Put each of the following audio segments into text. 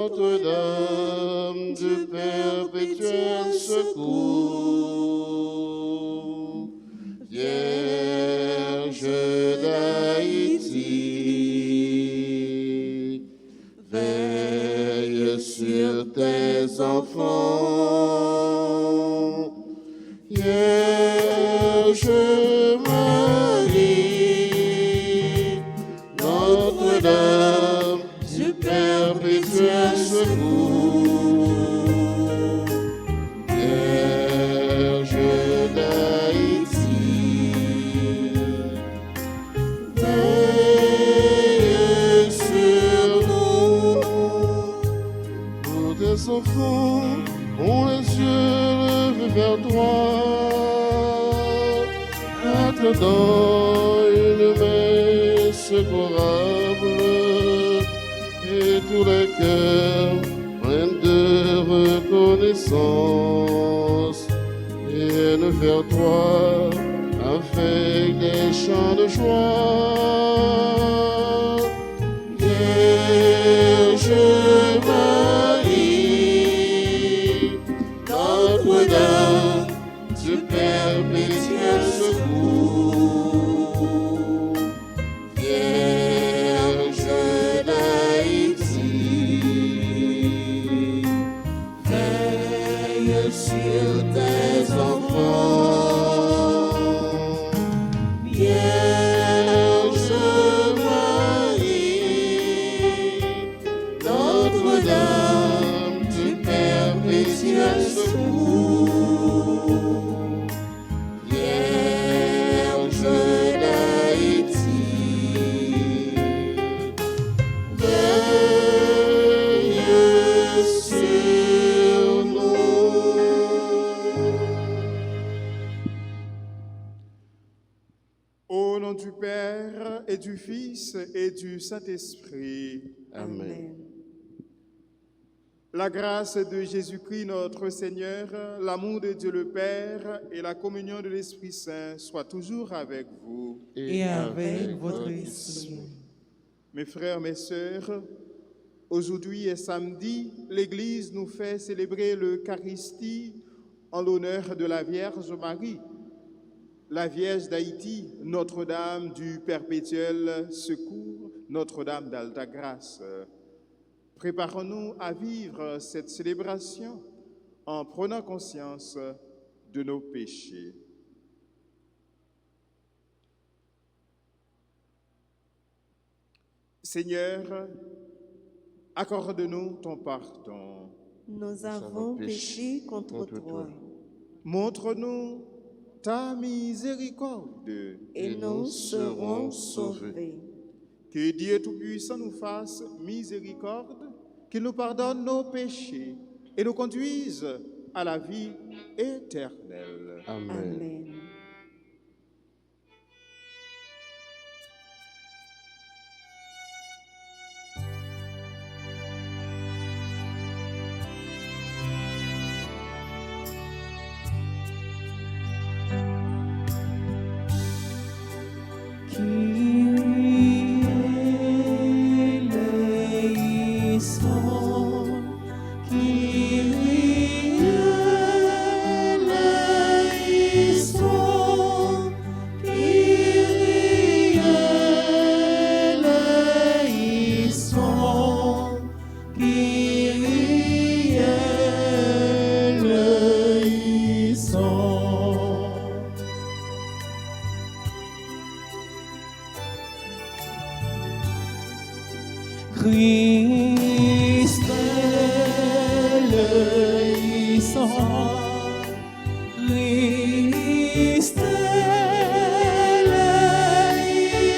Notre-Dame du perpétuel secours, Vierge d'Haïti, veille sur tes enfants, Vierge Marie, Notre-Dame du perpétuel secours, Vierge d'Haïti, veille sur nous. Tous tes enfants ont les yeux levés vers toi, attendant une main secourable, et tous les cœurs pleins de reconnaissance viennent vers toi avec des chants de joie. Vierge Marie, Notre-Dame du perpétuel secours, Vierge d'Haïti, veille sur tes enfants, Vierge Marie, Notre-Dame du perpétuel secours, Vierge d'Haïti, veille sur nous. Au nom du Père et du Fils et du Saint-Esprit, Amen. la grâce de Jésus-Christ notre Seigneur, l'amour de Dieu le Père et la communion de l'Esprit Saint soient toujours avec vous. et avec votre esprit. Mes frères, mes sœurs, aujourd'hui est samedi, l'Église nous fait célébrer l'Eucharistie en l'honneur de la Vierge Marie, la Vierge d'Haïti, Notre-Dame du perpétuel secours, Notre-Dame d'Alta Grâce. Préparons-nous à vivre cette célébration en prenant conscience de nos péchés. Seigneur, accorde-nous ton pardon. Nous avons péché contre toi, Montre-nous ta miséricorde. et nous serons sauvés. Que Dieu Tout-Puissant nous fasse miséricorde, qu'il nous pardonne nos péchés et nous conduise à la vie éternelle. Amen. Amen. Christ eleison, Christ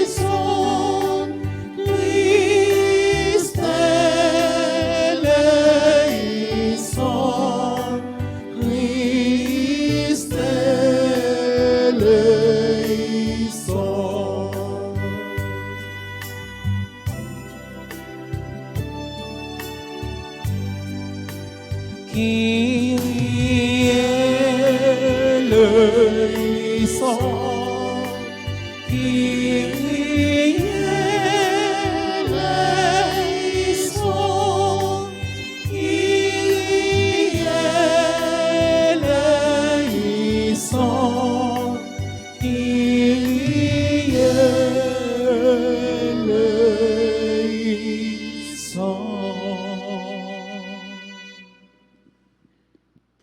eleison, Christ eleison, Christ eleison. Qui eleison, qui eleison,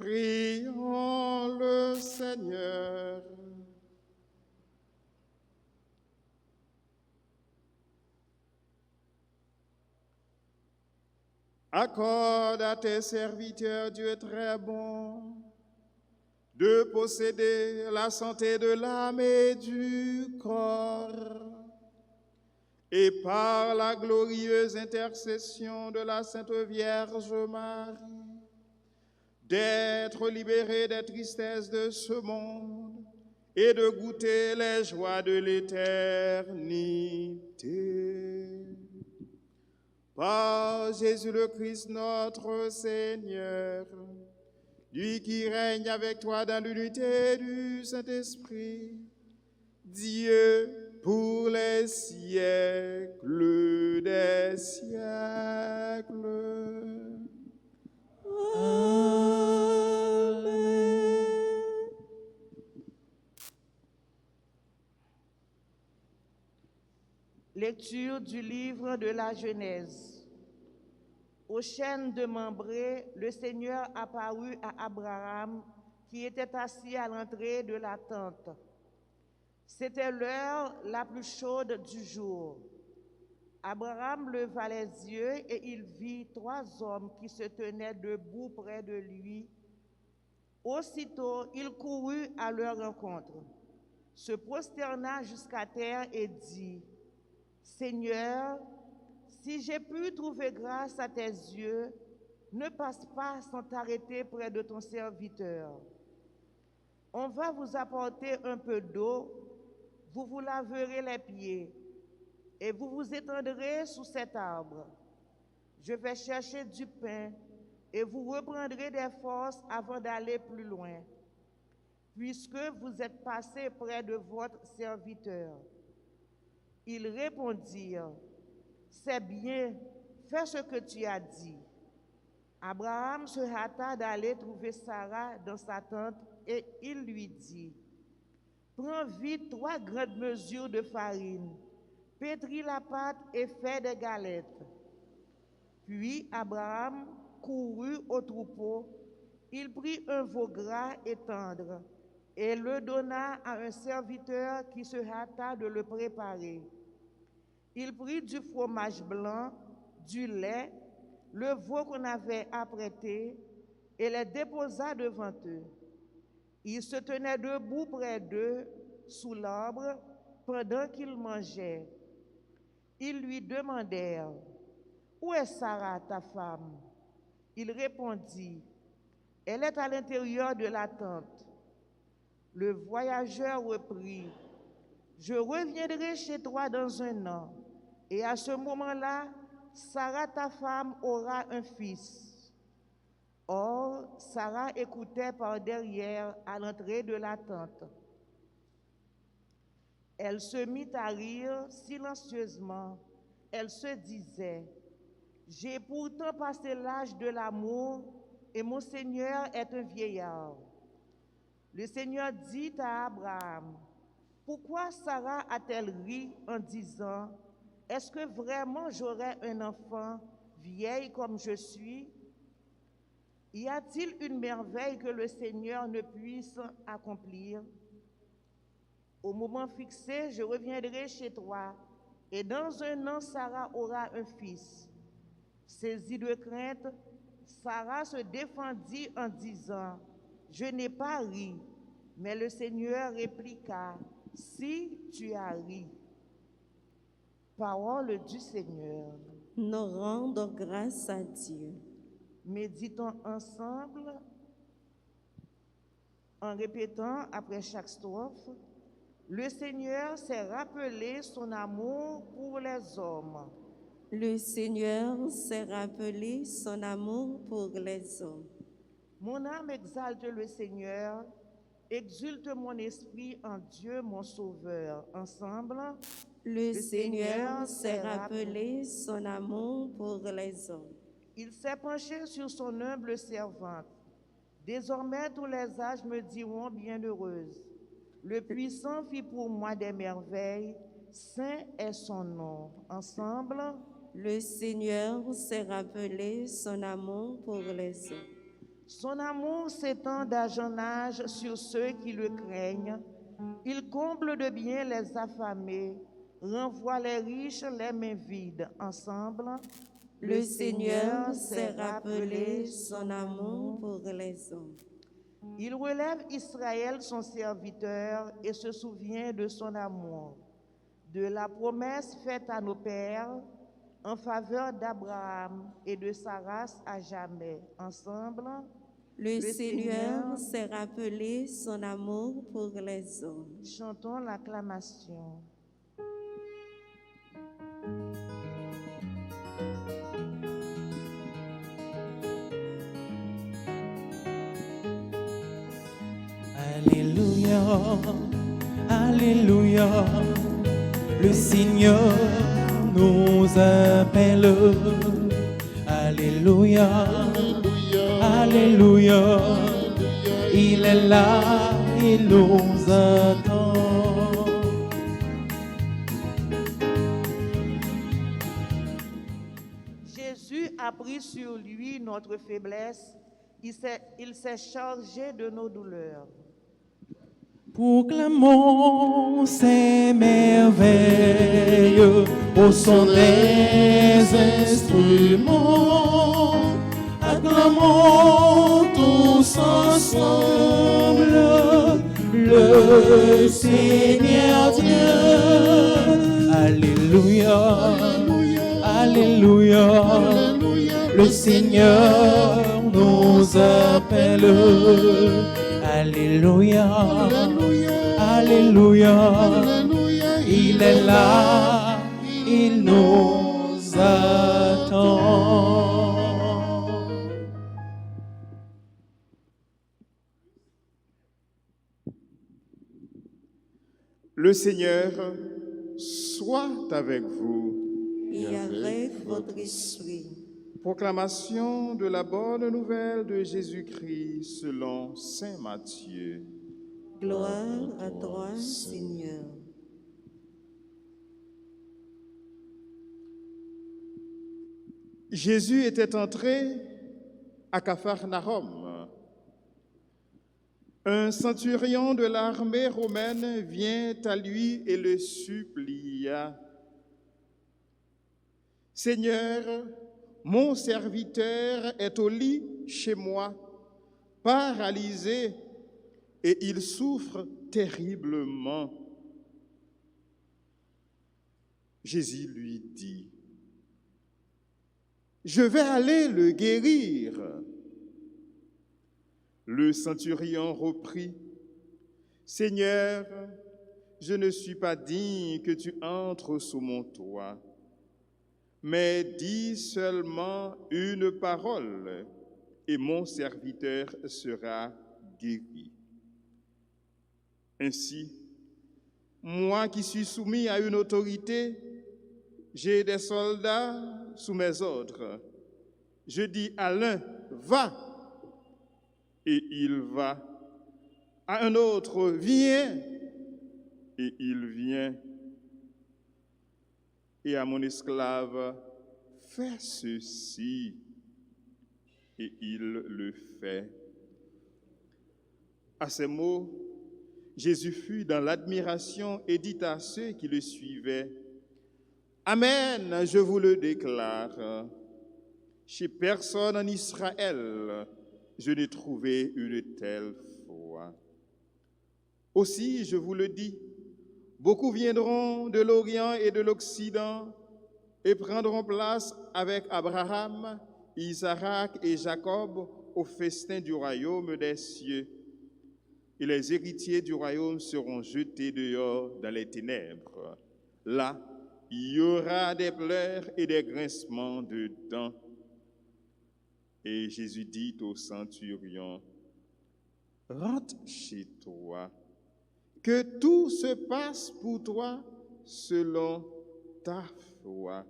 Prions le Seigneur. Accorde à tes serviteurs, Dieu très bon, de posséder la santé de l'âme et du corps, et par la glorieuse intercession de la Sainte Vierge Marie, d'être libérés des tristesses de ce monde et de goûter les joies de l'éternité. Par Jésus le Christ notre Seigneur, lui qui règne avec toi dans l'unité du Saint-Esprit, Dieu pour les siècles des siècles. Amen. Lecture du livre de la Genèse. Au chêne de Mambré, le Seigneur apparut à Abraham qui était assis à l'entrée de la tente. C'était l'heure la plus chaude du jour. Abraham leva les yeux et il vit 3 hommes qui se tenaient debout près de lui. Aussitôt, il courut à leur rencontre, se prosterna jusqu'à terre et dit: Seigneur, si j'ai pu trouver grâce à tes yeux, ne passe pas sans t'arrêter près de ton serviteur. On va vous apporter un peu d'eau, vous vous laverez les pieds et vous vous étendrez sous cet arbre. Je vais chercher du pain et vous reprendrez des forces avant d'aller plus loin, puisque vous êtes passé près de votre serviteur. Ils répondirent: C'est bien, fais ce que tu as dit. Abraham se hâta d'aller trouver Sarah dans sa tente et il lui dit: Prends vite 3 grandes mesures de farine, pétris la pâte et fais des galettes. Puis Abraham courut au troupeau, il prit un veau gras et tendre et le donna à un serviteur qui se hâta de le préparer. Il prit du fromage blanc, du lait, le veau qu'on avait apprêté et les déposa devant eux. Ils se tenaient debout près d'eux sous l'arbre pendant qu'ils mangeaient. Ils lui demandèrent: Où est Sarah, ta femme? Il répondit: Elle est à l'intérieur de la tente. Le voyageur reprit: Je reviendrai chez toi dans 1 an, et à ce moment-là, Sarah, ta femme, aura un fils. Or, Sarah écoutait par derrière à l'entrée de la tente. Elle se mit à rire silencieusement. Elle se disait: J'ai pourtant passé l'âge de l'amour et mon Seigneur est un vieillard. Le Seigneur dit à Abraham: Pourquoi Sarah a-t-elle ri en disant: Est-ce que vraiment j'aurai un enfant, vieille comme je suis? Y a-t-il une merveille que le Seigneur ne puisse accomplir? Au moment fixé, je reviendrai chez toi, et dans 1 an, Sarah aura un fils. Saisie de crainte, Sarah se défendit en disant: Je n'ai pas ri. Mais le Seigneur répliqua: Si tu as ri. Parole du Seigneur. Nous rendons grâce à Dieu. Méditons ensemble en répétant après chaque strophe: Le Seigneur s'est rappelé son amour pour les hommes. Le Seigneur s'est rappelé son amour pour les hommes. Mon âme exalte le Seigneur, exulte mon esprit en Dieu mon Sauveur. Ensemble, Le Seigneur s'est rappelé son amour pour les hommes. il s'est penché sur son humble servante. Désormais, tous les âges me diront bienheureuse. Le Puissant fit pour moi des merveilles, saint est son nom. Ensemble, Le Seigneur s'est rappelé son amour pour les hommes. Son amour s'étend d'âge en âge sur ceux qui le craignent. Il comble de bien les affamés, renvoie les riches les mains vides. Ensemble, Le Seigneur s'est rappelé son amour pour les hommes. il relève Israël, son serviteur, et se souvient de son amour, de la promesse faite à nos pères en faveur d'Abraham et de sa race à jamais. Ensemble, Le Seigneur s'est rappelé son amour pour les hommes. chantons l'acclamation. Alléluia, Alléluia, le Seigneur nous appelle. Alléluia, Alléluia, il est là, il nous attend. Jésus a pris sur lui notre faiblesse, il s'est chargé de nos douleurs. Proclamons ces merveilles au son des instruments. Acclamons tous ensemble le Seigneur Dieu. Alléluia, Alléluia, le Seigneur nous appelle. Alléluia, Alléluia, il est là, il nous attend. Le Seigneur soit avec vous. Et avec votre esprit. Proclamation de la bonne nouvelle de Jésus-Christ selon saint Matthieu. Gloire à toi, Seigneur. Jésus était entré à Capharnaüm. Un centurion de l'armée romaine vient à lui et le supplia. « Seigneur, mon serviteur est au lit chez moi, paralysé, et il souffre terriblement. » Jésus lui dit, « Je vais aller le guérir. » Le centurion reprit, « Seigneur, je ne suis pas digne que tu entres sous mon toit, mais dis seulement une parole, et mon serviteur sera guéri. Ainsi, moi qui suis soumis à une autorité, j'ai des soldats sous mes ordres. Je dis à l'un, va, et il va. À un autre, viens, et il vient. Et à mon esclave, fais ceci, et il le fait. » À ces mots, Jésus fut dans l'admiration et dit à ceux qui le suivaient, « Amen, je vous le déclare, chez personne en Israël, je n'ai trouvé une telle foi. Aussi, je vous le dis, beaucoup viendront de l'Orient et de l'Occident et prendront place avec Abraham, Isaac et Jacob au festin du royaume des cieux. Et les héritiers du royaume seront jetés dehors dans les ténèbres. Là, il y aura des pleurs et des grincements de dents. » Et Jésus dit au centurion, « Rentre chez toi, que tout se passe pour toi selon ta foi. »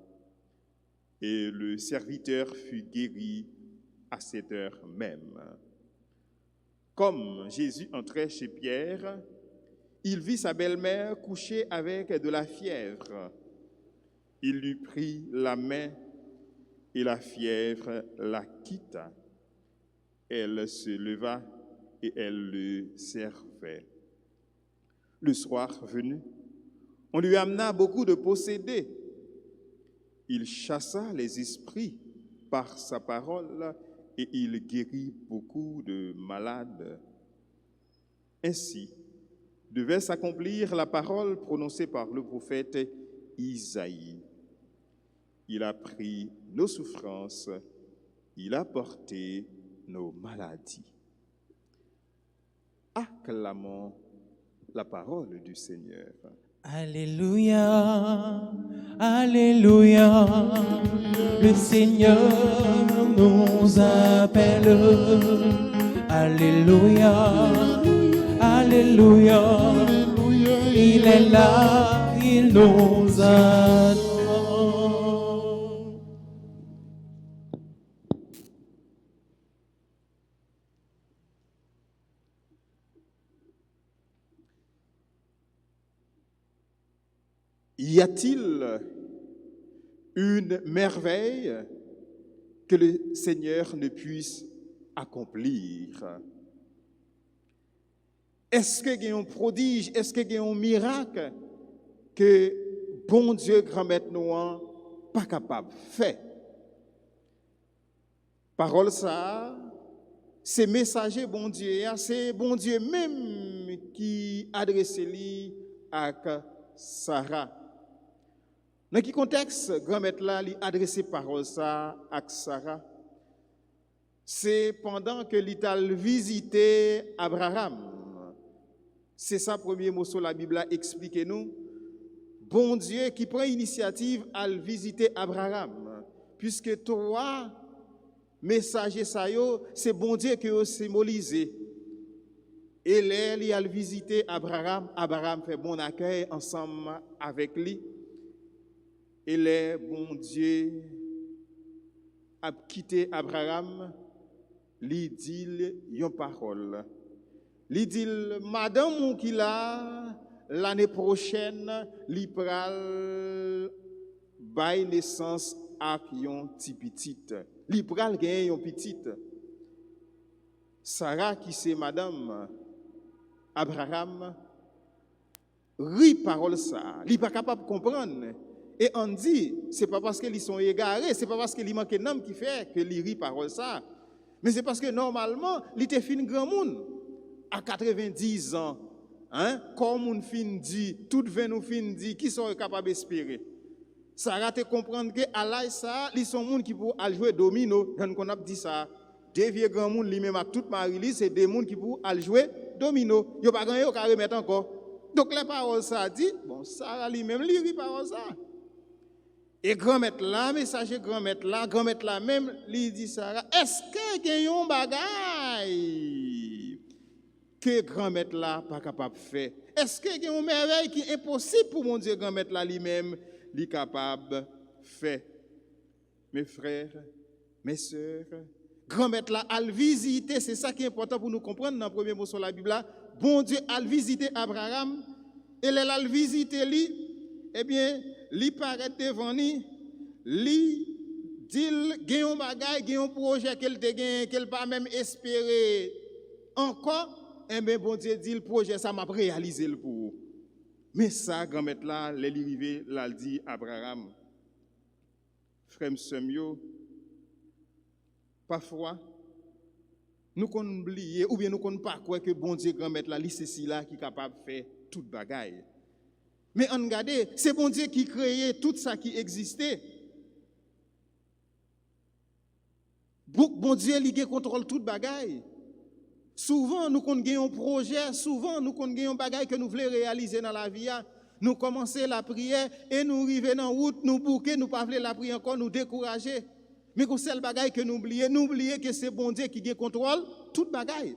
Et le serviteur fut guéri à cette heure même. Comme Jésus entrait chez Pierre, il vit sa belle-mère couchée avec de la fièvre. Il lui prit la main et la fièvre la quitta. Elle se leva et elle le servait. Le soir venu, on lui amena beaucoup de possédés. Il chassa les esprits par sa parole et il guérit beaucoup de malades. Ainsi devait s'accomplir la parole prononcée par le prophète Isaïe. Il a pris nos souffrances, il a porté nos maladies. Acclamons la parole du Seigneur. Alléluia, Alléluia, le Seigneur nous appelle. Alléluia, Alléluia, il est là, il nous attend. Y a-t-il une merveille que le Seigneur ne puisse accomplir? Est-ce qu'il y a un prodige, est-ce qu'il y a un miracle que bon Dieu grand-maître Noah pas capable de faire? Parole ça, c'est messager bon Dieu, c'est bon Dieu même qui adresse lui à Sarah. Dans quel contexte grand-maître là lui adressé parole ça à Sarah? C'est pendant que l'Ital visitait Abraham. C'est ça premier mot sur la Bible expliquez-nous. Bon Dieu qui prend l'initiative à visiter Abraham, puisque trois messagers ça yo, c'est bon Dieu qui a symbolisé. Et là, il a visité Abraham. Abraham fait bon accueil ensemble avec lui. Et là, bon Dieu a quitté Abraham. Lui dit une parole. Lui dit, madame qui l'a, l'année prochaine, li pral bay naissance à yon ti petite. Li pral gen yon petite. Sarah qui c'est madame Abraham, ri parole ça, li pas capable de comprendre. Et on dit, c'est pas parce qu'ils sont égarés, c'est pas parce qu'il manque un homme qui fait que li ri parole ça. Mais c'est parce que normalement, il était fin grand monde à 90 ans. Hein? Comme on fin dit, tout vin nous fin dit, qui sont capables d'espérer. Sarah te comprendre que à l'âge ça, ils sont monde qui pour aller jouer domino, on a dit ça. Deux vieux grands monde lui même à toute Marie, c'est des monde qui pour aller jouer domino. Yo pas grand yo ka remettre encore. Donc les paroles ça dit, bon Sarah lui-même lui rit parole ça. Et grand-mère là, messager grand-mère là même lui dit Sarah, est-ce que y a un bagage que grand-mère là pas capable de faire? Est-ce que y a une merveille qui est impossible pour mon Dieu grand-mère là lui-même lui capable de faire? Mes frères, mes sœurs, grand-mère là a visité, c'est ça qui est important pour nous comprendre dans le premier mot sur la Bible là. Bon Dieu a visité Abraham et elle a visité lui, eh bien li paraît devant lui, li dit gen un bagay, gen un projet qu'elle te gen, qu'elle pas même espérer encore, eh bien bon Dieu dit le projet ça m'a réalisé le pour. Mais ça grand-mère là, les rivé l'a dit Abraham. Frère Semyo, parfois nous qu'on oublier ou bien nous qu'on pas croire que bon Dieu grand-mère là, li c'est si là qui capable de faire toute bagaille. Mais on regarde, c'est bon Dieu qui créait tout ça qui existait. Bon Dieu, il contrôle toute bagaille. Souvent, nous avons un projet, souvent, nous avons un bagaille que nous voulons réaliser dans la vie. Nous commençons la prière et nous arrivons dans la route, nous bouquons, nous ne pouvons pas la prière encore, nous décourager. Mais c'est le bagaille que nous oublions que c'est bon Dieu qui contrôle toute bagaille.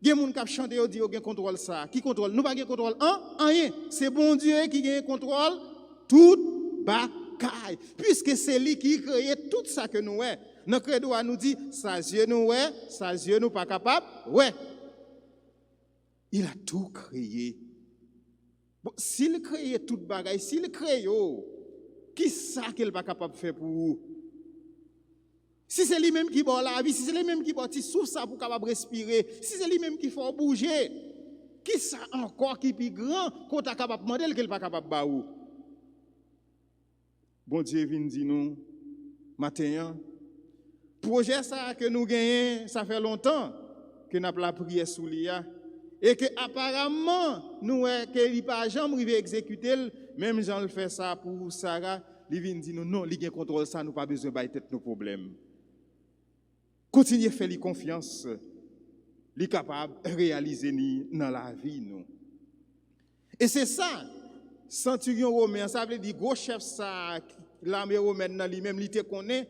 Il y a des gens qui chantent et disent qu'ils contrôlent ça. Qui contrôle? Nous pas de contrôle. Rien. C'est bon Dieu qui contrôle toute bagaille. Puisque c'est lui qui crée tout ça que nous avons. Notre credo nous dit, ça Dieu nous ouais, ça Dieu nous pas capable. Ouais. Il a tout créé. Bon, s'il crée toute bagaille, s'il crée, qui ça qu'il n'est pas capable de faire pour vous? Si c'est lui-même qui boit la vie, si c'est lui-même qui boit petit souffle ça pour capable respirer, si c'est lui-même qui faut bouger, qui ça encore qui plus grand qu'on t'a capable demander qu'elle pas capable ba ou. Bon Dieu vient dire nous matin projet ça que nous gagnons, ça fait longtemps que nous avons la prière sous l'IA et que apparemment nous que il pas jamais arrivé exécuter même Jean le fait ça pour Sarah, il vient dire nous non, il gagne contrôle ça, nous pas besoin de tête nos problèmes. Continuez à faire lui confiance, lui capable de réaliser dans la vie nous. Et c'est ça, centurion romain, ça veut dire gros chef ça, l'armée romaine dans lui-même, il te connaît,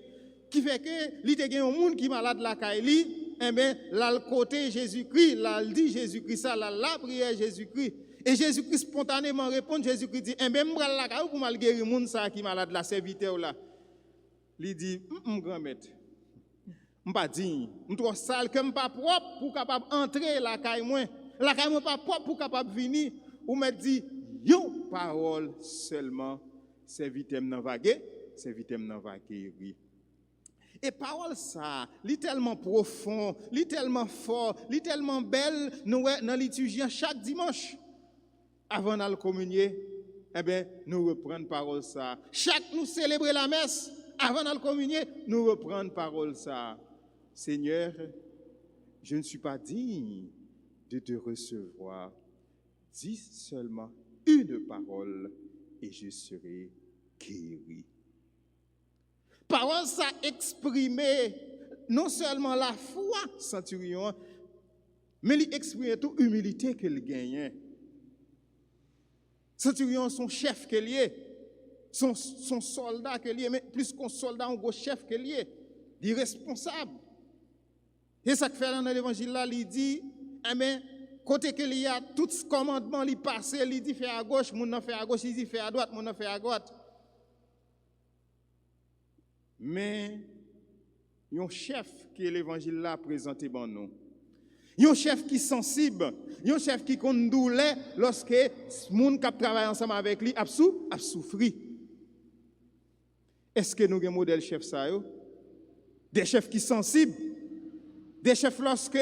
qui fait que il te gagne un monde qui malade la Kaili, eh bien là le côté Jésus-Christ, là il dit Jésus-Christ ça, là la prière Jésus-Christ. Et Jésus-Christ spontanément répond, Jésus-Christ dit, eh bien m'bral la Kaili pour mal guérir monde ça qui malade la serviteur là. Il dit grand-maître m'pas digne, m'tro sale que m'pas propre pour capable entrer la caille moi. La caille moi pas propre pour capable venir ou me dit yon parole seulement serviteur nan va guérir, serviteur nan va guérir. Et parole ça, li tellement profond, li tellement fort, li tellement belle nous dans liturgie chaque dimanche avant d'aller communier, eh bien nous reprendre parole ça. Chaque nous célébrer la messe avant d'aller communier, nous reprendre parole ça. Seigneur, je ne suis pas digne de te recevoir. Dis seulement une parole et je serai guéri. Parole ça exprimé non seulement la foi centurion, mais il exprime toute humilité qu'il gagne. Centurion son chef qu'il est, son soldat qu'il est, mais plus qu'un soldat, un gros chef qu'il est, il est responsable. Et ça que fait dans l'évangile là, il dit, mais côté qu'il y a tout ce commandement, il passe, il dit fait à gauche, mon fait à gauche, il dit fait à droite, mon fait à droite. Mais un chef qui est l'évangile là présenté bon nous. Un chef qui est sensible, un chef qui compte douleur lorsque moun qui travaille ensemble avec lui a souffri. Est-ce que nous avons un modèle chef ça yo? Des chefs qui sont sensibles, des chefs lorsque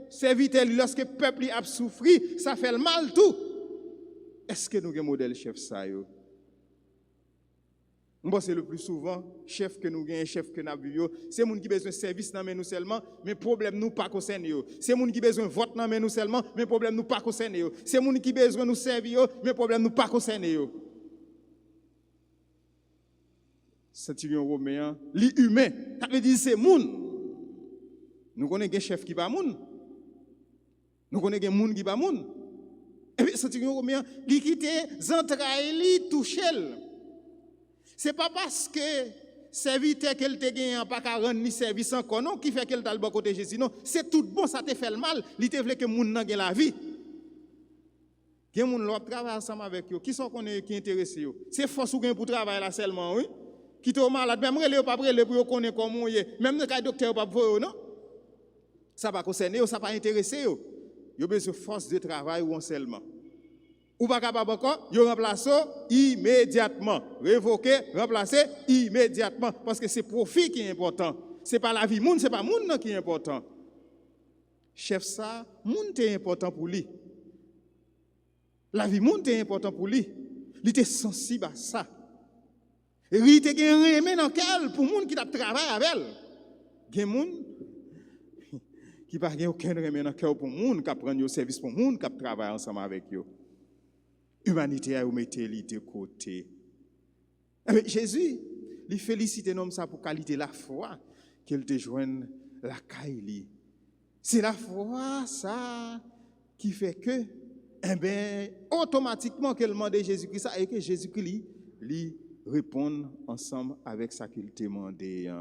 serviteur, lorsque le peuple a souffri, ça fait le mal tout. Est-ce que nous avons un modèle chef ça yo? Moi, c'est le plus souvent, chef que nous gagnons, chef que nous avons, c'est les gens qui ont besoin de service dans nous seulement, mais problème nous pas concerné. C'est les gens qui ont besoin de vote dans nous seulement, mais problème nous pas concerné. C'est les gens qui ont besoin de nous servir, mais problème nous pas concerné. Centurion romain, l'humain, ça veut dire c'est moun. Nous connaissons un chef qui pas moun. Nous connaissons un moun qui pas moun. Et puis centurion romain, il quitte entrailles, il touche. C'est pas parce que serviteur qu'elle te gagne pas qu'à rendre ni service encore non qui fait qu'elle t'a le bon côté Jésus non, c'est tout bon ça te fait le mal, il te veut que moun nan gen la vie. Gen moun l'autre travaille ensemble avec yo, qui sont connaît qui intéressé yo. C'est force ou gain pour travailler là seulement oui. Qui to malade même relé pas relé pour connaître comment y même le docteur pas voir non. Ça pas concerner yo, ça pas intéresser yo. Yo besoin force de travail ou seulement. Ou pas capable encore, yo remplace immédiatement. Révoquer, remplacer immédiatement. Parce que c'est profit qui est important. Ce n'est pas la vie moun, ce n'est pas moun qui est important. Chef ça, moun est important pour lui. La vie moun est important pour lui. Il était sensible à ça. Et il était remè dans quel pour moun qui t'a travaillé avec elle. Gen moun qui pas aucun remè dans cœur pour moun qui prend au service pour moun qui travaille ensemble avec yo. Humanité a mis de côté. Mais Jésus, il félicite l'homme ça pour qualité la foi qu'il te joigne la caille. C'est la foi ça qui fait que automatiquement qu'elle demande Jésus-Christ ça et que Jésus-Christ lui répond ensemble avec ça qu'il te demandé.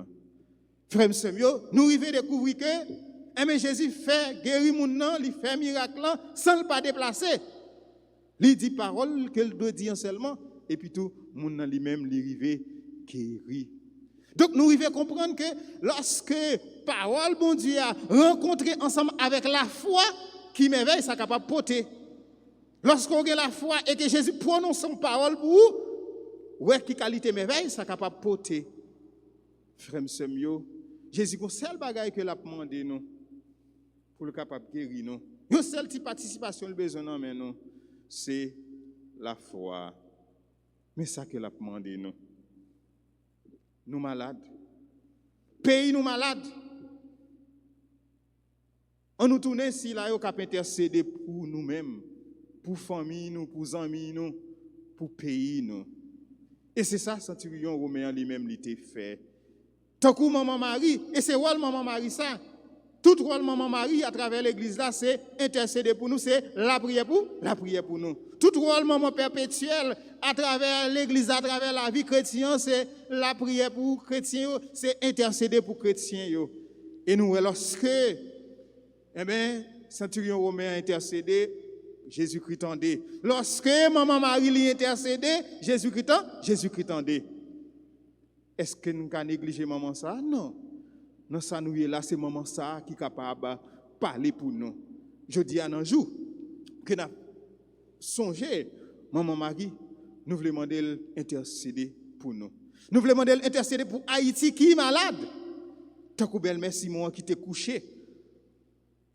Frère Samuel, nous arrivons à découvrir que Jésus fait guérir mon nom, il fait miracle sans le pas déplacer. Il dit parole qu'elle doit dire seulement, et puis tout, mon nom lui-même, l'arrivé guéri. Donc nous arrivons à comprendre que lorsque parole, bon Dieu, a rencontré ensemble avec la foi, qui m'éveille, ça capable de porter. Lorsqu'on a la foi et que Jésus prononce son parole pour vous, ouais, qui qualité m'éveille, ça capable de porter. Frère Semio, Jésus, c'est seul bagage que l'a demandé nous pour le capable de guérir nous. Une seule petite participation le besoin non mais nous, c'est la foi. Mais ça que l'a demandé nous. Nous malades. Pays nous malades. On nous tourne si là, on peut intercéder pour nous-mêmes, pour famille nous, pour amis nous, pour pays nous. Et c'est ça, centurion romain lui-même, il t'a fait. Tant que maman Marie, et c'est rôle maman Marie ça. Tout rôle maman Marie à travers l'église là, c'est intercéder pour nous, c'est la prière pour nous. Tout rôle maman perpétuelle à travers l'église, à travers la vie chrétienne, c'est la prière pour chrétiens, c'est intercéder pour chrétiens. Et nous, lorsque eh bien, centurion romain a intercédé, Jésus-Christ tendait. Lorsque maman Marie l'a intercédé, Jésus-Christ tendait. Est-ce que nous avons négligé maman ça? Non. Non, ça nous est là, c'est maman ça qui est capable de parler pour nous. Je dis à un jour que nous avons songé, maman Marie, nous voulons demander d'intercéder pour nous. Nous voulons demander d'intercéder pour Haïti qui est malade. Tant que belle-mère Simon qui était couché.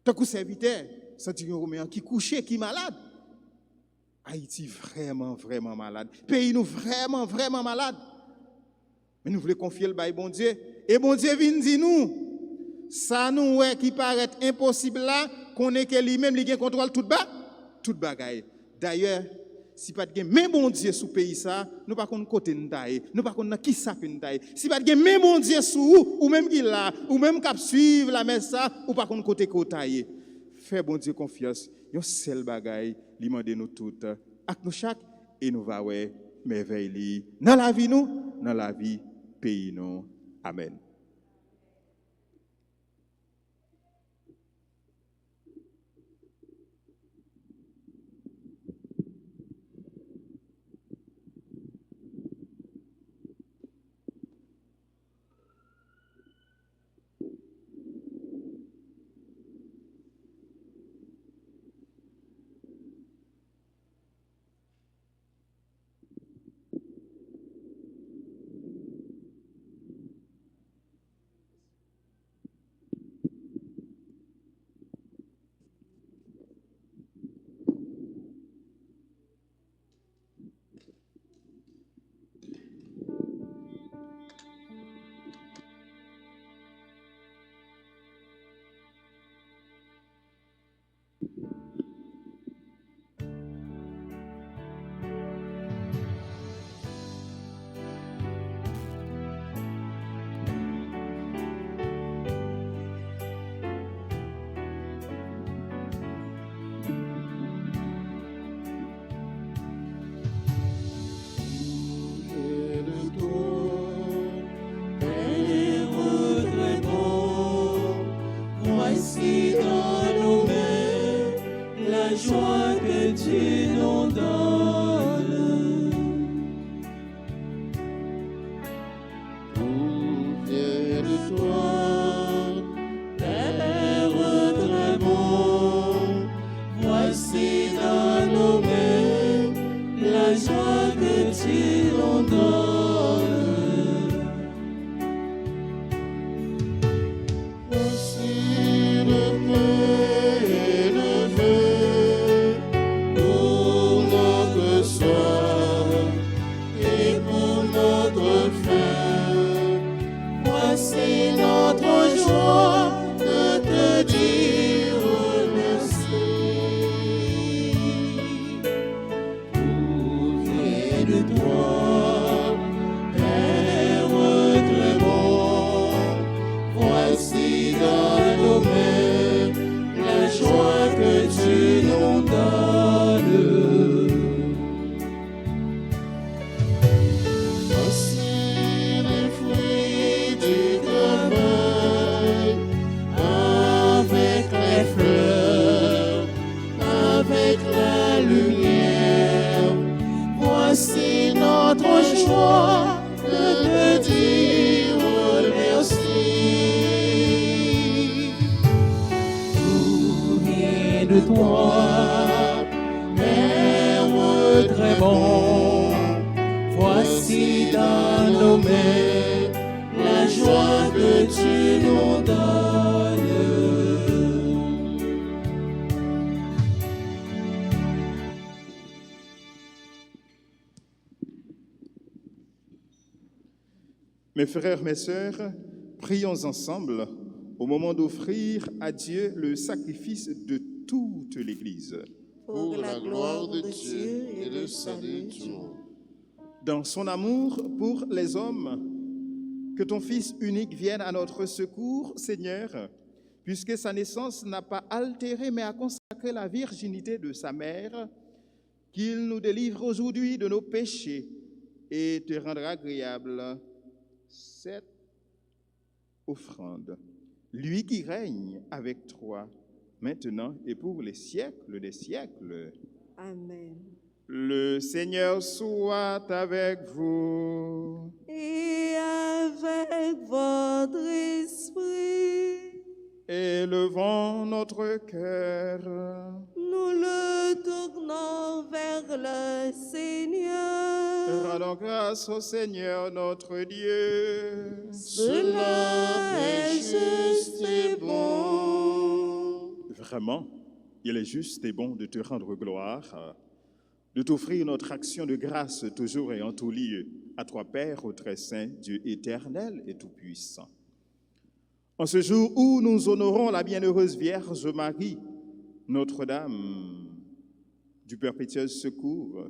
Tant que serviteur, centurion romain qui couché, qui malade. Haïti vraiment malade. Pays nous vraiment malade. Mais nous voulons confier le bail bon Dieu. Et bon Dieu vient dire nous, ça nous est qui paraît impossible là, qu'on est que lui-même, il contrôle tout bagaille. D'ailleurs, si pas de même bon Dieu sous pays ça, nous pas contre côté nous taille, nous pas contre qui ça que nous taille. Si pas de même bon Dieu sous ou même qui là, ou même cap suivre la messe ça, ou pas contre côté taille. Fais bon Dieu confiance, yon seul bagaille, lui mande nous toutes, ak nous chaque et nous va ouais merveille dans la vie nous, dans la vie pays nous. Amen. Joie que tu nous donnes. Tout vient de toi, Père très bon, voici dans nos mains la joie que tu nous donnes. voici le pain et le vin pour notre soif et pour notre faim. Voici notre joie de te dire merci. Tout vient de toi, Père très bon. Voici dans nos mains la joie que tu nous donnes. Voici les fruits du travail, avec les fleurs, avec la lumière. Voici notre joie de te dire merci. Tout vient de toi, Père très bon. Voici dans nos mains la joie joie que tu nous donnes. Mes frères, mes sœurs, prions ensemble au moment d'offrir à Dieu le sacrifice de toute l'Église. Pour la gloire de Dieu et le salut du monde. Dans son amour pour les hommes, que ton Fils unique vienne à notre secours, Seigneur, puisque sa naissance n'a pas altéré mais a consacré la virginité de sa mère, qu'il nous délivre aujourd'hui de nos péchés et te rendra agréable cette offrande. Lui qui règne avec toi, maintenant et pour les siècles des siècles. Amen. Le Seigneur soit avec vous. Et avec votre esprit, Élevons notre cœur. nous le tournons vers le Seigneur. Rendons grâce au Seigneur notre Dieu. Cela est juste et bon. Vraiment, il est juste et bon de te rendre gloire, de t'offrir notre action de grâce toujours et en tout lieu, à toi Père, au très saint, Dieu éternel et tout-puissant. En ce jour où nous honorons la bienheureuse Vierge Marie, Notre-Dame du perpétuel secours,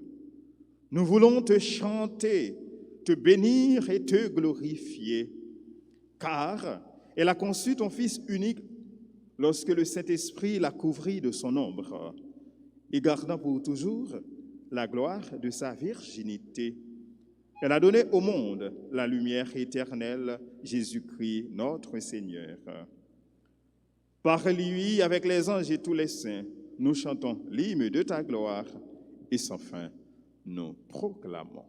nous voulons te chanter, te bénir et te glorifier, car elle a conçu ton Fils unique lorsque le Saint-Esprit l'a couvrit de son ombre, et gardant pour toujours la gloire de sa virginité. Elle a donné au monde la lumière éternelle, Jésus-Christ, notre Seigneur. Par lui, avec les anges et tous les saints, nous chantons l'hymne de ta gloire, et sans fin, nous proclamons.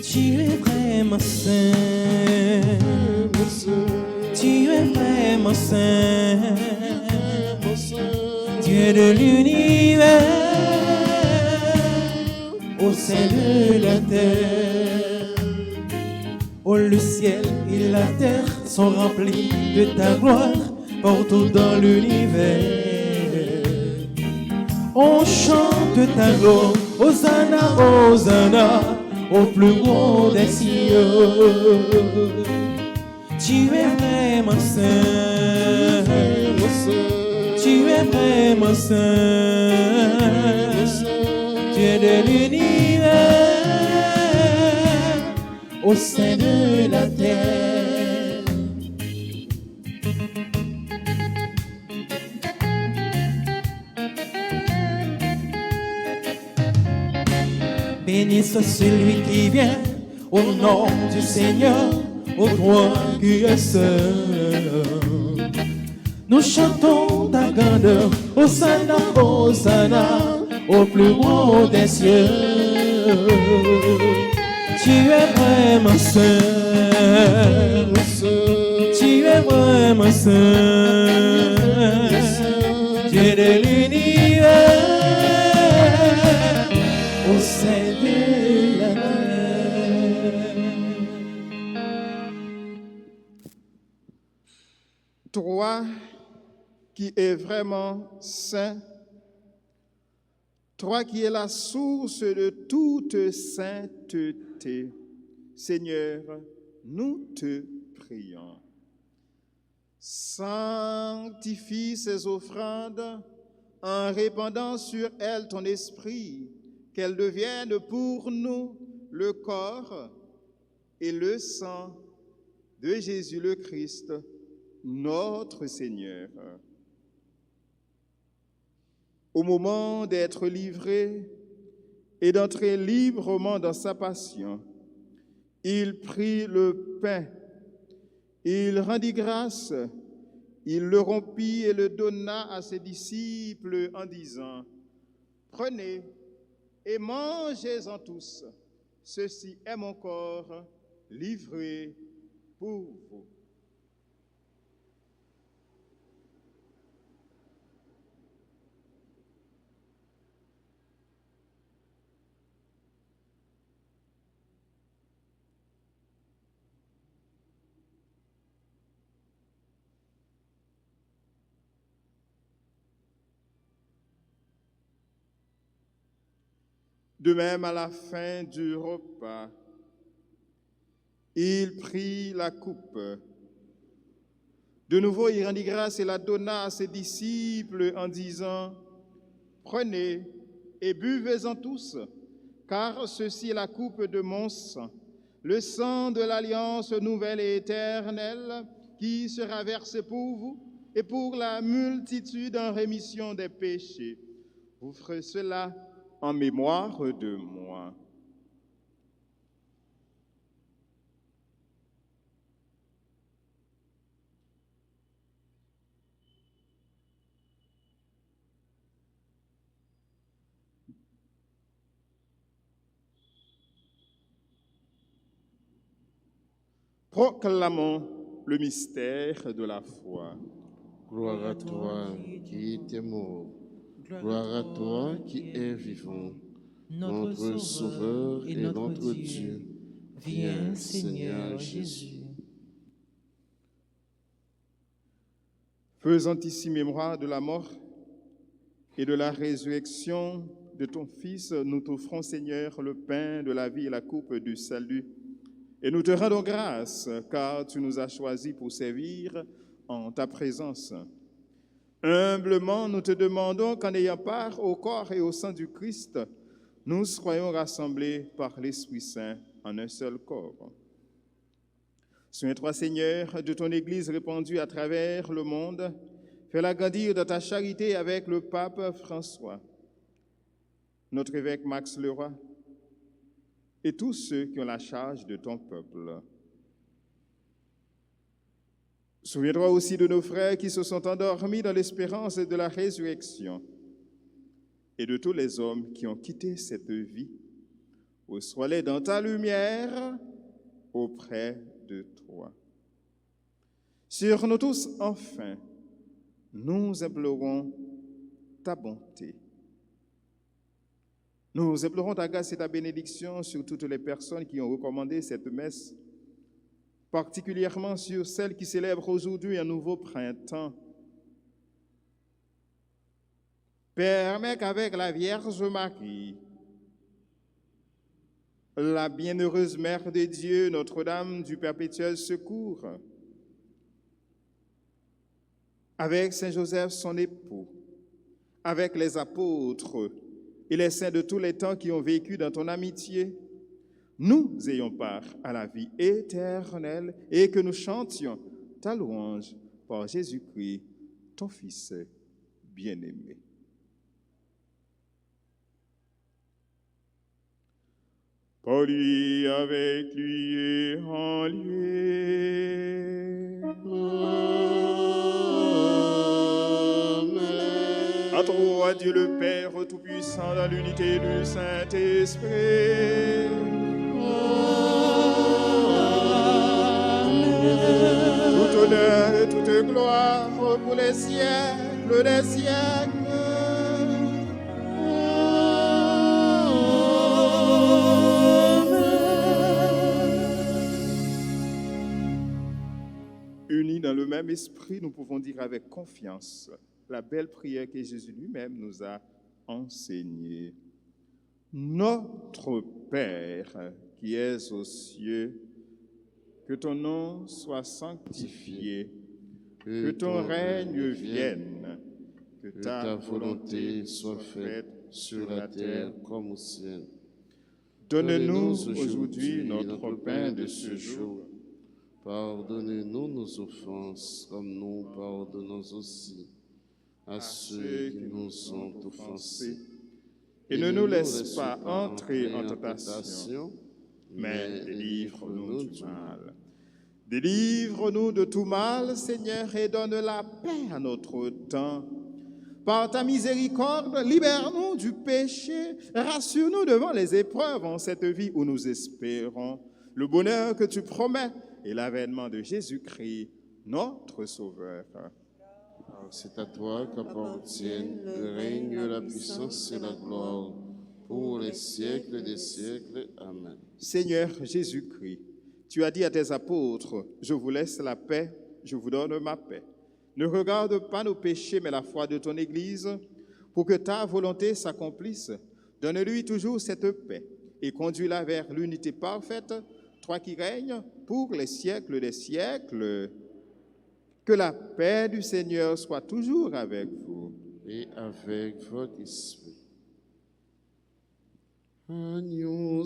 Tu es vraiment saint, tu es vraiment saint, Dieu de l'univers, au sein de la terre. Oh, le ciel et la terre sont remplis de ta gloire partout dans l'univers. On chante ta gloire, Hosanna, Hosanna, au plus haut des cieux. Tu es vraiment saint, tu es vraiment saint, Dieu de l'univers, au sein de la terre. Béni soit celui qui vient au nom du Seigneur, ô toi qui es saint. Nous chantons ta grandeur, Hosanna, Hosanna, au plus haut des cieux. Tu es vraiment saint, tu es vraiment saint, Dieu de l'univers, au sein de la terre. Toi qui es vraiment saint, toi qui es la source de toute sainteté, Seigneur, nous te prions. Sanctifie ces offrandes en répandant sur elles ton esprit, qu'elles deviennent pour nous le corps et le sang de Jésus le Christ, notre Seigneur. Au moment d'être livré et d'entrer librement dans sa passion, il prit le pain, il rendit grâce, il le rompit et le donna à ses disciples en disant: « Prenez et mangez-en tous, ceci est mon corps livré pour vous. » De même, à la fin du repas, il prit la coupe. De nouveau, il rendit grâce et la donna à ses disciples en disant, « Prenez et buvez-en tous, car ceci est la coupe de mon sang, le sang de l'alliance nouvelle et éternelle qui sera versé pour vous et pour la multitude en rémission des péchés. Vous ferez cela en mémoire de moi. » Proclamons le mystère de la foi. Gloire à toi qui es mort, gloire à toi qui es vivant, notre Sauveur et notre Dieu. Viens, Seigneur Jésus. Faisant ici mémoire de la mort et de la résurrection de ton Fils, nous t'offrons, Seigneur, le pain de la vie et la coupe du salut. Et nous te rendons grâce, car tu nous as choisis pour servir en ta présence. Humblement, nous te demandons qu'en ayant part au corps et au sang du Christ, nous soyons rassemblés par l'Esprit Saint en un seul corps. Souviens-toi, Seigneur, de ton Église répandue à travers le monde. Fais-la grandir de ta charité avec le pape François, notre évêque Max Leroy, et tous ceux qui ont la charge de ton peuple. Souviens-toi aussi de nos frères qui se sont endormis dans l'espérance de la résurrection et de tous les hommes qui ont quitté cette vie. Reçois-les dans ta lumière auprès de toi. Sur nous tous, enfin, nous implorons ta bonté. Nous implorons ta grâce et ta bénédiction sur toutes les personnes qui ont recommandé cette messe, particulièrement sur celles qui célèbrent aujourd'hui un nouveau printemps. Permets qu'avec la Vierge Marie, la bienheureuse Mère de Dieu, Notre-Dame du Perpétuel Secours, avec Saint Joseph, son époux, avec les apôtres et les saints de tous les temps qui ont vécu dans ton amitié, nous ayons part à la vie éternelle et que nous chantions ta louange par Jésus-Christ, ton Fils bien-aimé. Par lui, avec lui et en lui. Amen. À toi, Dieu le Père Tout-Puissant, dans l'unité du Saint-Esprit. Amen. Tout honneur et toute gloire pour les siècles des siècles. Unis dans le même esprit, nous pouvons dire avec confiance la belle prière que Jésus lui-même nous a enseignée. Notre Père qui es aux cieux, que ton nom soit sanctifié, que ton règne vienne, que ta volonté soit faite sur la terre comme au ciel. Donne-nous aujourd'hui notre pain de ce jour. Pardonnez-nous nos offenses, comme nous pardonnons aussi à ceux qui nous ont offensés. Et ne nous laisse pas entrer en tentation, mais délivre-nous du mal. Délivre-nous de tout mal, Seigneur, et donne la paix à notre temps. Par ta miséricorde, libère-nous du péché, rassure-nous devant les épreuves en cette vie où nous espérons le bonheur que tu promets et l'avènement de Jésus-Christ, notre Sauveur. C'est à toi qu'appartiennent le règne, la puissance et la gloire, pour les siècles des siècles. Amen. Seigneur Jésus-Christ, tu as dit à tes apôtres, « Je vous laisse la paix, je vous donne ma paix. Ne regarde pas nos péchés, mais la foi de ton Église, pour que ta volonté s'accomplisse. Donne-lui toujours cette paix et conduis-la vers l'unité parfaite, toi qui règnes pour les siècles des siècles. Que la paix du Seigneur soit toujours avec vous. Et avec votre esprit. Agneau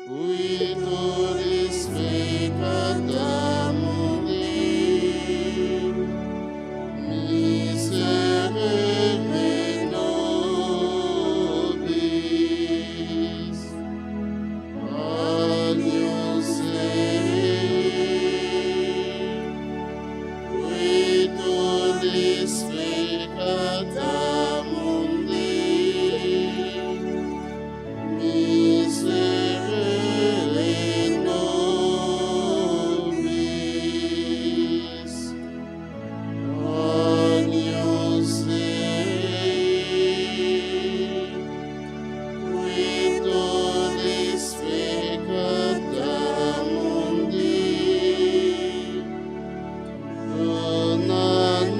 oui, ton esprit contamné, miséricorde nobis, agneau oui, ton esprit contamné, miséricorde nobis, agneau oui, ton esprit contamné, dona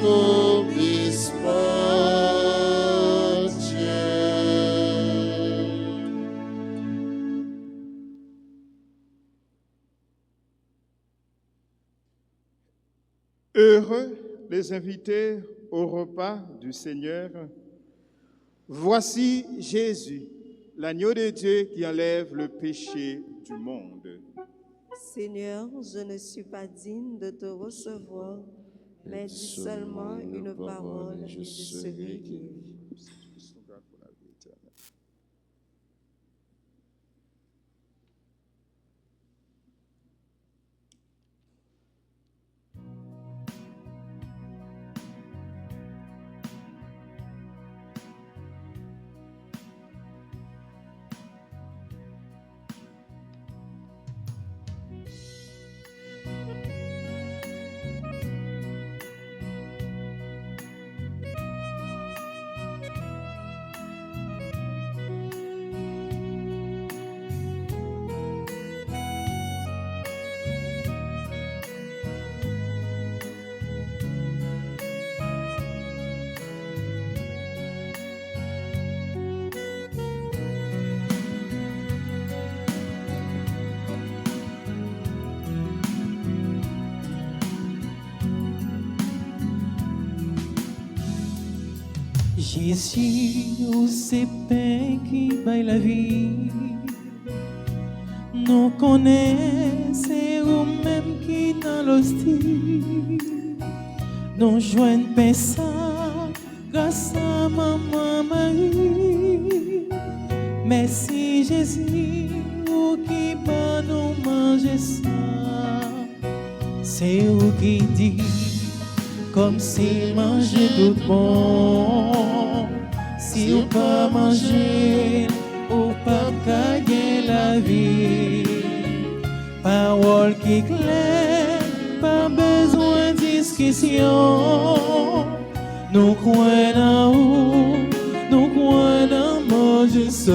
nobis pace. Heureux les invités au repas du Seigneur. Voici Jésus, l'agneau de Dieu qui enlève le péché du monde. Seigneur, je ne suis pas digne de te recevoir, mais dis seulement une parole et je serai guéri. Jésus, où c'est pain qui baille la vie. Nous connaissons ou-même qui dans l'hostie. Nous joignons pain ça grâce à maman Marie. Merci Jésus, où qui va nous manger ça. C'est où qui dit comme si manger tout bon. Si ou pas manger, ou pas gagner la vie. Parole qui claire, pas besoin de discussion. Nous croyons en où, nous croyons en manger ça.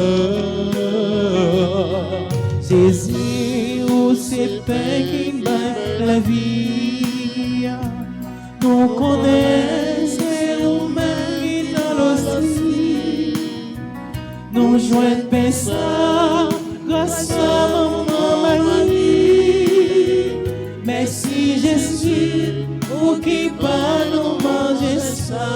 Jésus, où c'est pain qui bat la vie. Nous connaissons nous-mêmes dans l'hostie. Nous joignons pain ça grâce à maman Marie. Merci Jésus, pour qui pas nous manger ça.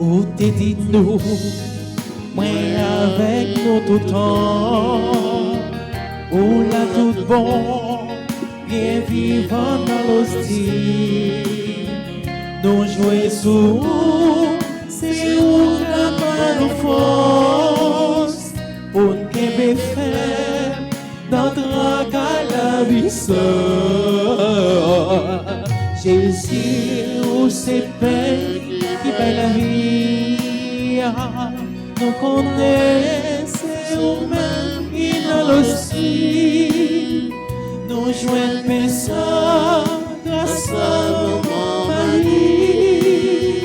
Où t'es dit nous, moi avec nous tout le temps. Où là tout bon, bien vivant dans l'hostie. Nous jouons sous, c'est où la pas nos forces. Pour nous faire notre à la vie seule. Jésus, où c'est paix qui fait la vie. Nous connaissons nous-mêmes qui dans l'hostie. Nous jouons pain ça grâce à maman Marie.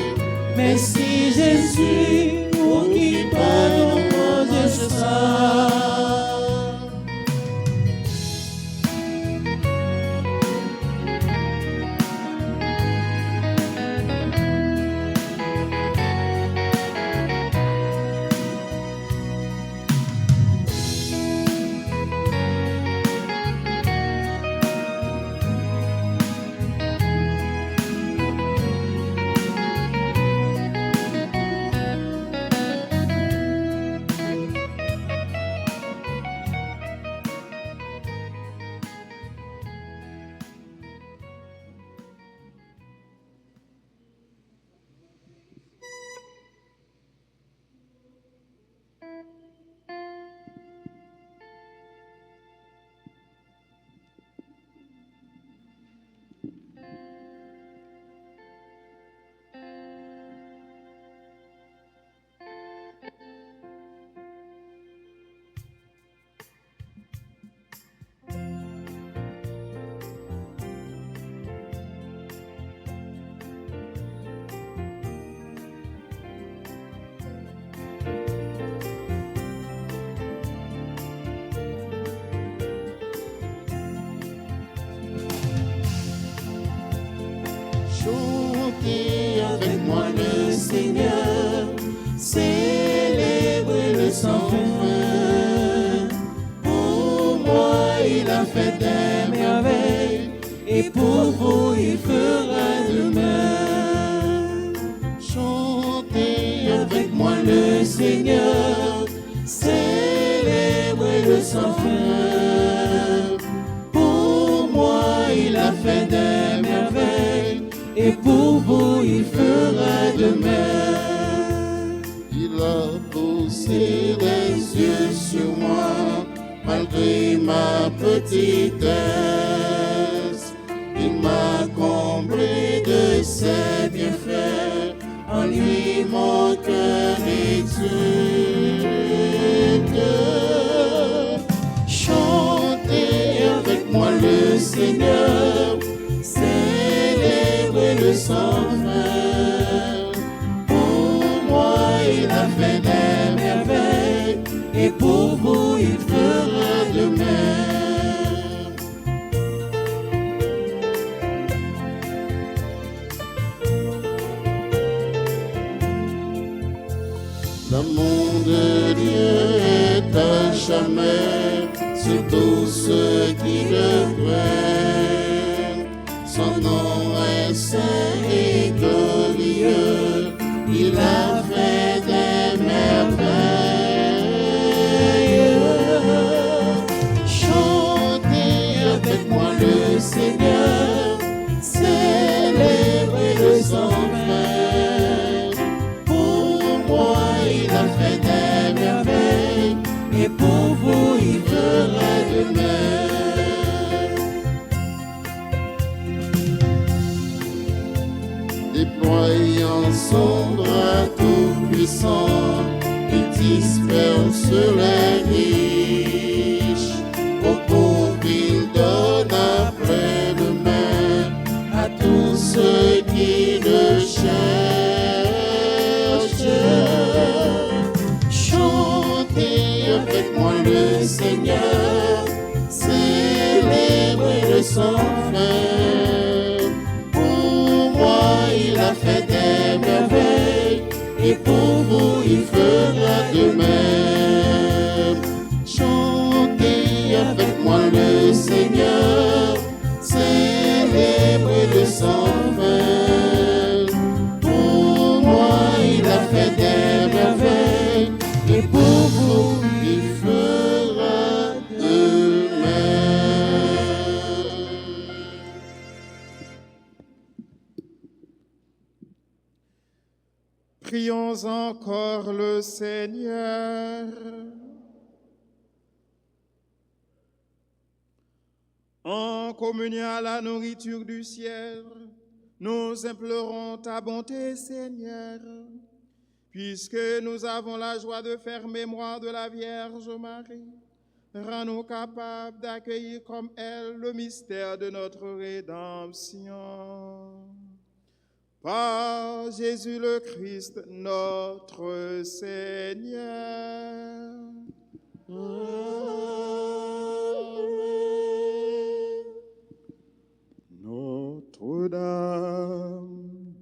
Merci Jésus, pour qui pas Chantez avec moi le Seigneur, célébrez le sans fin. Pour moi, il a fait des merveilles, et pour vous, il fera demain. chantez Avec moi le Seigneur, célébrez le sans fin. Pour moi, il a fait des merveilles, et pour vous, il fera demain. Il a posé les yeux sur moi, malgré ma petitesse. Il m'a comblé de ses bienfaits, en lui mon cœur exulte. Chantez avec moi le Seigneur, célébrez le sans fin. Pour moi, il a fait des merveilles, Et pour vous, il fera demain. L'amour de Dieu est à jamais sur tous ceux qui le craignent. Son nom est saint et glorieux, il a fait des merveilles. Chantez avec moi le Seigneur, célébrez le sans fin. Pour moi, il a fait des merveilles, Et pour vous, il fera demain. Déployant son bras tout-puissant, il disperse les riches. Aux pauvres, il donne après-demain à tous ceux qui le cherchent. Chantez avec moi le Seigneur, célébrez le sans fin. Pour moi, il a fait des merveilles, et pour vous, il fera demain. Chantez avec moi le Seigneur, célébrez le sans fin. Pour moi, il a fait des merveilles, et pour vous, il fera demain. Prions encore le Seigneur. En communion à la nourriture du ciel, nous implorons ta bonté, Seigneur, puisque nous avons la joie de faire mémoire de la Vierge Marie. Rends-nous capables d'accueillir comme elle le mystère de notre rédemption. Par Jésus le Christ, notre Seigneur. Notre-Dame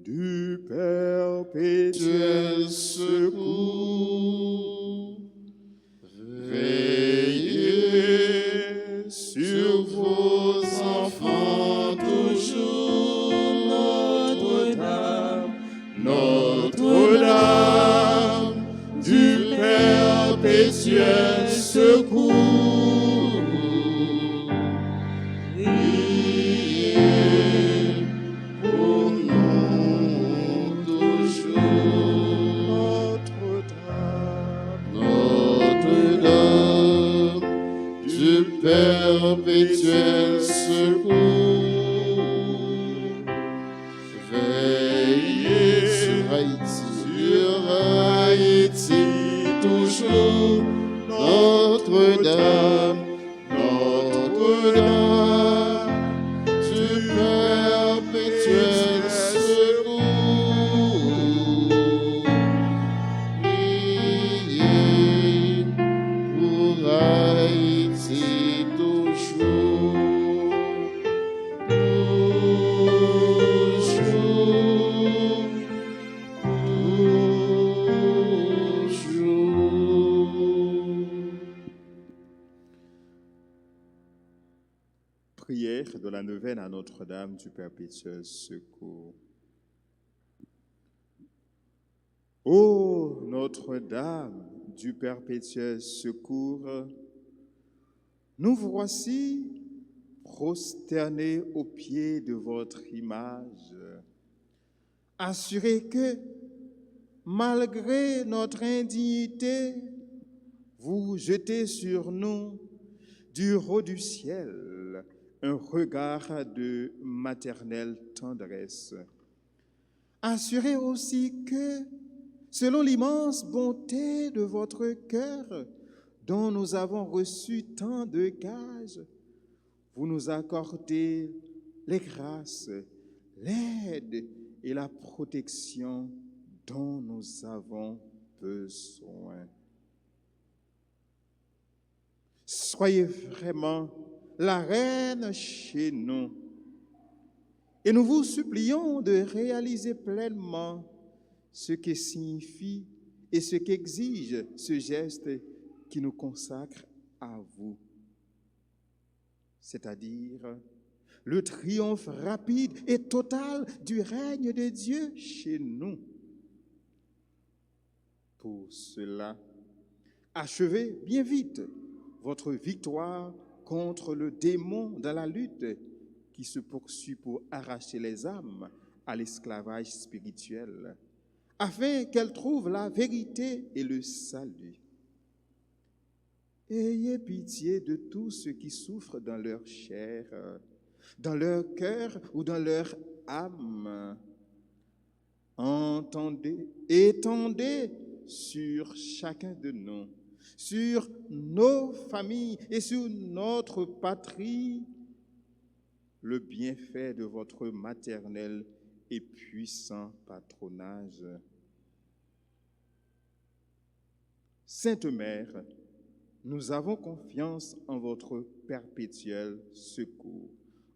du perpétuel secours, veillez sur vos enfants toujours. Notre-Dame du perpétuel secours, priez pour nous toujours. Notre-Dame du perpétuel secours, veillez sur Haïti toujours. Notre-Dame, Notre-Dame du perpétuel secours, priez pour Haïti toujours. Toujours. Prière de la neuvaine à Notre-Dame du Perpétuel Secours. Ô Notre-Dame du Perpétuel Secours, nous voici prosternés aux pieds de votre image, assurés que, malgré notre indignité, vous jetez sur nous du haut du ciel un regard de maternelle tendresse. Assurez aussi que, selon l'immense bonté de votre cœur, dont nous avons reçu tant de gages, vous nous accordez les grâces, l'aide et la protection dont nous avons besoin. Soyez vraiment la reine chez nous. Et nous vous supplions de réaliser pleinement ce que signifie et ce qu'exige ce geste qui nous consacre à vous, c'est-à-dire le triomphe rapide et total du règne de Dieu chez nous. Pour cela, achevez bien vite votre victoire contre le démon dans la lutte qui se poursuit pour arracher les âmes à l'esclavage spirituel, afin qu'elles trouvent la vérité et le salut. Ayez pitié de tous ceux qui souffrent dans leur chair, dans leur cœur ou dans leur âme. Étendez sur chacun de nous, sur nos familles et sur notre patrie, le bienfait de votre maternel et puissant patronage. Sainte Mère, nous avons confiance en votre perpétuel secours.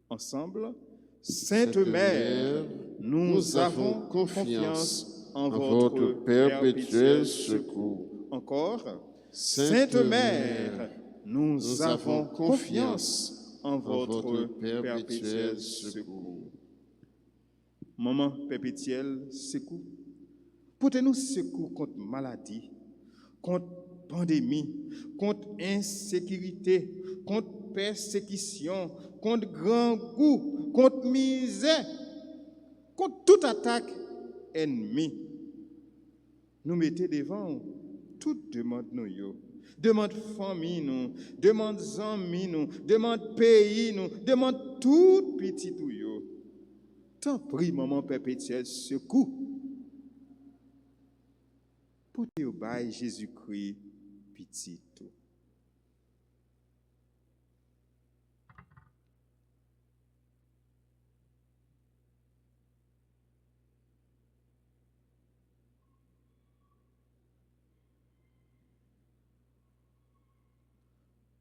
Ensemble, Sainte Mère, nous avons confiance en votre perpétuel secours. Encore, Sainte Mère, nous avons confiance en votre perpétuel secours. Maman perpétuel secours, portez-nous secours contre maladie, contre pandémie, contre insécurité, contre persécution, contre grand goût, contre misère, contre toute attaque ennemie. Nous mettez devant toute demande nous, demande famille nous, demande amis nous, demande pays nous, demande tout petit tout yo. Tant prie maman perpétuelle secours. Portez au bail Jésus-Christ petit tout.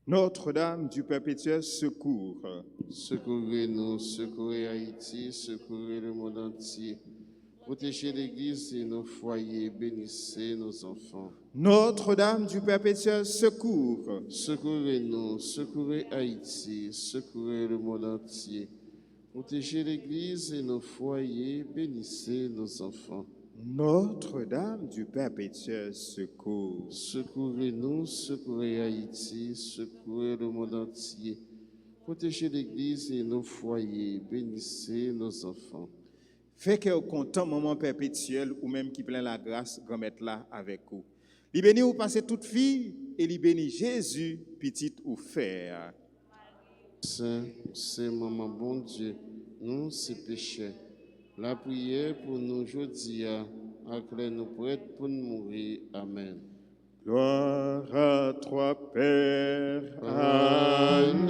Notre-Dame du Perpétuel Secours, Secourez-nous, secourez Haïti, secourez le monde entier. Protégez l'Église et nos foyers, bénissez nos enfants. Notre-Dame du Perpétuel Secours, Secourez-nous, secourez Haïti, secourez le monde entier. Protégez l'Église et nos foyers, bénissez nos enfants. Notre-Dame du Perpétuel Secours, Secourez-nous, secourez Haïti, secourez le monde entier. Protégez l'Église et nos foyers, bénissez nos enfants. fait que au content moment perpétuel ou même qui plein la grâce grand-mère là avec vous. Li béni ou passer toute fille et li béni Jésus petite ou frère. Saint, c'est maman bon Dieu, nous c'est péchés. La prière pour nous aujourd'hui, acclare nous prêts pour nous mourir. Amen. Gloire à toi, Père. Alléluia.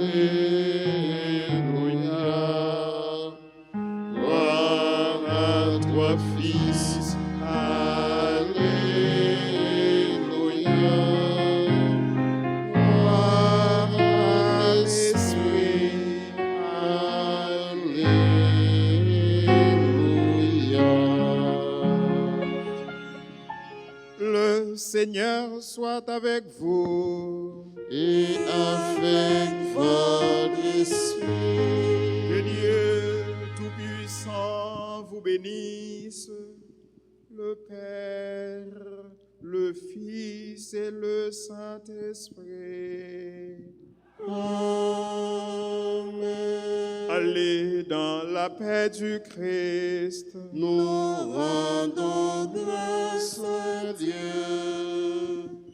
Gloire à toi, Fils. Alléluia. Gloire à l'Esprit. Alléluia. Le Seigneur soit avec vous. Et avec votre esprit. le Fils et le Saint-Esprit. Amen. Allez dans la paix du Christ. Nous rendons grâce à Dieu.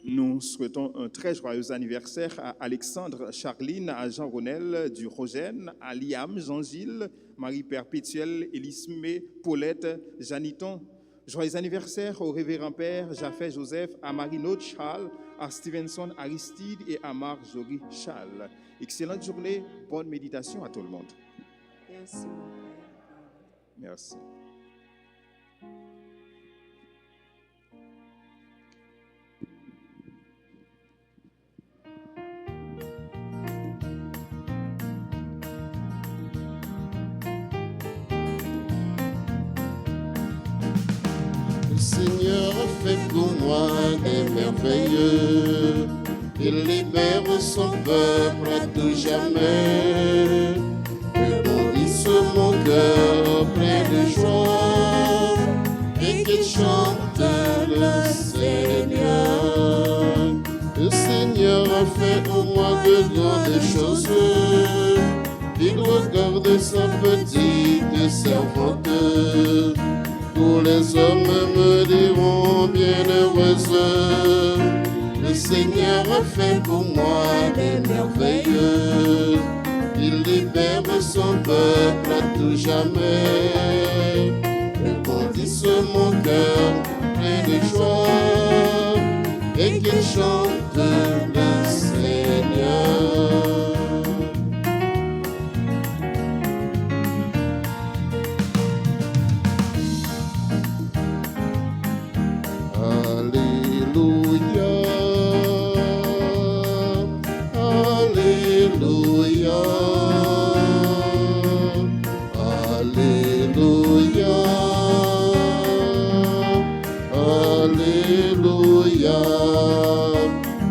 Nous souhaitons un très joyeux anniversaire à Alexandre, Charline, à Jean-Ronel, Durogène, à Liam, Jean-Gilles, Marie Perpétuelle, Elismé, Paulette, Janiton. Joyeux anniversaire au révérend père Jaffé Joseph, à Marie-Naude Charles, à Stevenson Aristide et à Marjorie Charles. Excellente journée, bonne méditation à tout le monde. Merci, mon Père. Merci. Le Seigneur fait pour moi des merveilleux. Il libère son peuple à tout jamais. Rebondisse mon cœur plein de joie et qu'il chante le Seigneur. Le Seigneur a fait pour moi de grandes choses. Il regarde sa petite servante. Tous les hommes me diront bienheureuse. Le Seigneur a fait pour moi des merveilleux. Il libère son peuple à tout jamais. Rebondisse mon cœur plein de joie et qu'il chante le Seigneur.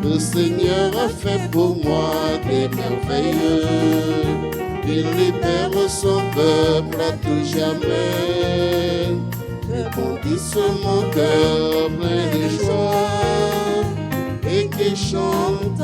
Le Seigneur a fait pour moi des merveilleux. Il libère son peuple à tout jamais. Rebondisse mon cœur plein de joie et qu'il chante